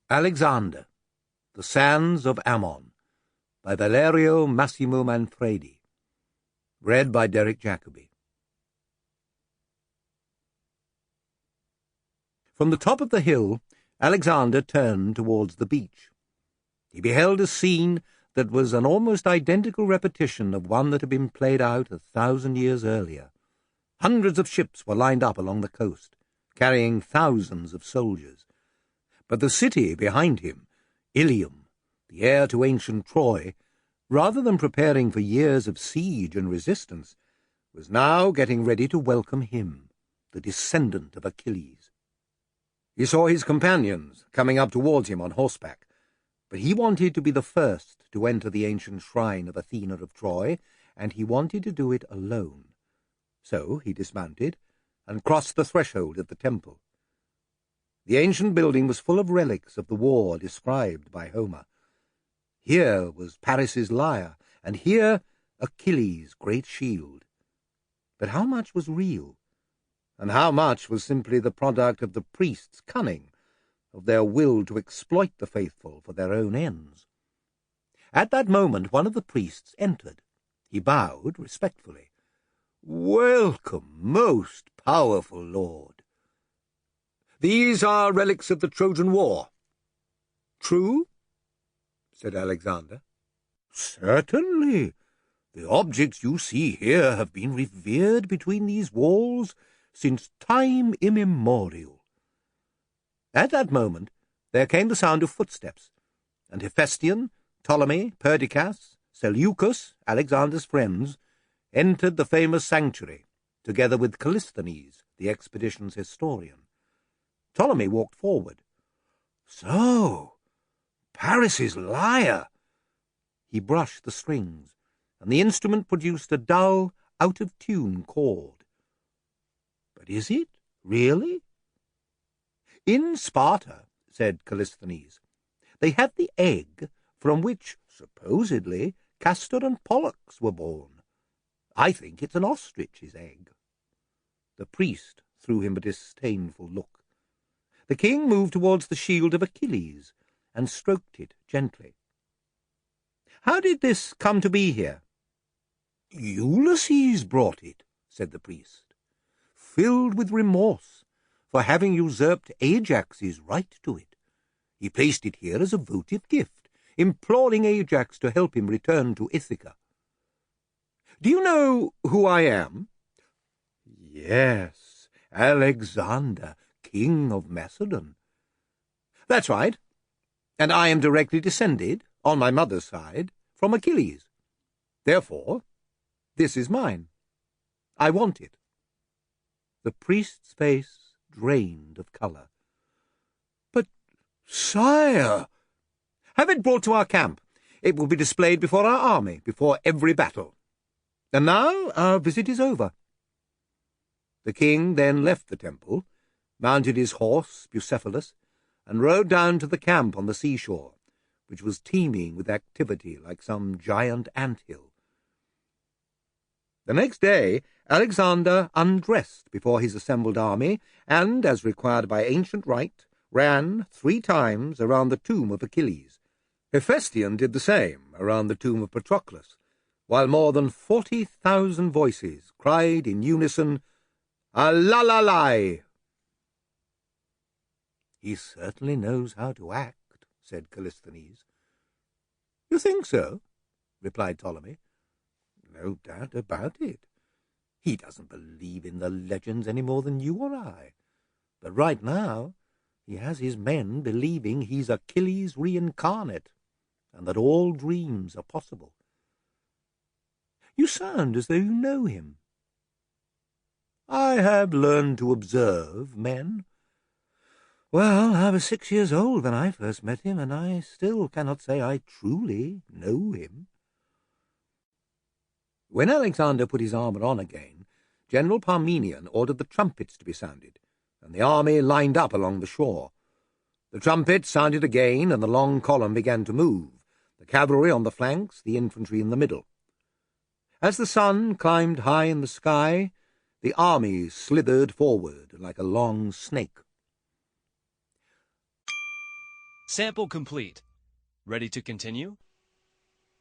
Alexander, The Sands of Ammon, by Valerio Massimo Manfredi. Read by Derek Jacobi. From the top of the hill, Alexander turned towards the beach. He beheld a scene that was an almost identical repetition of one that had been played out 1,000 years earlier. Hundreds of ships were lined up along the coast, carrying thousands of soldiers. But the city behind him, Ilium, the heir to ancient Troy, rather than preparing for years of siege and resistance, was now getting ready to welcome him, the descendant of Achilles. He saw his companions coming up towards him on horseback, but he wanted to be the first to enter the ancient shrine of Athena of Troy, and he wanted to do it alone. So he dismounted and crossed the threshold of the temple. The ancient building was full of relics of the war described by Homer. Here was Paris's lyre, and here Achilles' great shield. But how much was real, and how much was simply the product of the priests' cunning, of their will to exploit the faithful for their own ends? At that moment one of the priests entered. He bowed respectfully. "Welcome, most powerful lord. These are relics of the Trojan War." "True?" said Alexander. "Certainly. The objects you see here have been revered between these walls since time immemorial." At that moment there came the sound of footsteps, and Hephaestion, Ptolemy, Perdiccas, Seleucus, Alexander's friends, entered the famous sanctuary, together with Callisthenes, the expedition's historian. Ptolemy walked forward. "So, Paris's lyre!" He brushed the strings, and the instrument produced a dull, out-of-tune chord. "But is it, really?" "In Sparta," said Callisthenes, "they had the egg from which, supposedly, Castor and Pollux were born. I think it's an ostrich's egg." The priest threw him a disdainful look. The king moved towards the shield of Achilles and stroked it gently. "How did this come to be here?" "Ulysses brought it," said the priest, "filled with remorse for having usurped Ajax's right to it. He placed it here as a votive gift, imploring Ajax to help him return to Ithaca. Do you know who I am?" "Yes, Alexander, King of Macedon." "That's right. And I am directly descended, on my mother's side, from Achilles. Therefore, this is mine. I want it." The priest's face drained of colour. "But, sire—" "Have it brought to our camp. It will be displayed before our army, before every battle. And now our visit is over." The king then left the temple, mounted his horse, Bucephalus, and rode down to the camp on the seashore, which was teeming with activity like some giant ant-hill. The next day Alexander undressed before his assembled army, and, as required by ancient rite, ran 3 times around the tomb of Achilles. Hephaestion did the same around the tomb of Patroclus, while more than 40,000 voices cried in unison, "Alalai!" "He certainly knows how to act," said Callisthenes. "You think so?" replied Ptolemy. "No doubt about it. He doesn't believe in the legends any more than you or I. But right now he has his men believing he's Achilles reincarnate, and that all dreams are possible. You sound as though you know him." "I have learned to observe men. Well, I was 6 years old when I first met him, and I still cannot say I truly know him." When Alexander put his armour on again, General Parmenion ordered the trumpets to be sounded, and the army lined up along the shore. The trumpets sounded again, and the long column began to move, the cavalry on the flanks, the infantry in the middle. As the sun climbed high in the sky, the army slithered forward like a long snake. Sample complete. Ready to continue?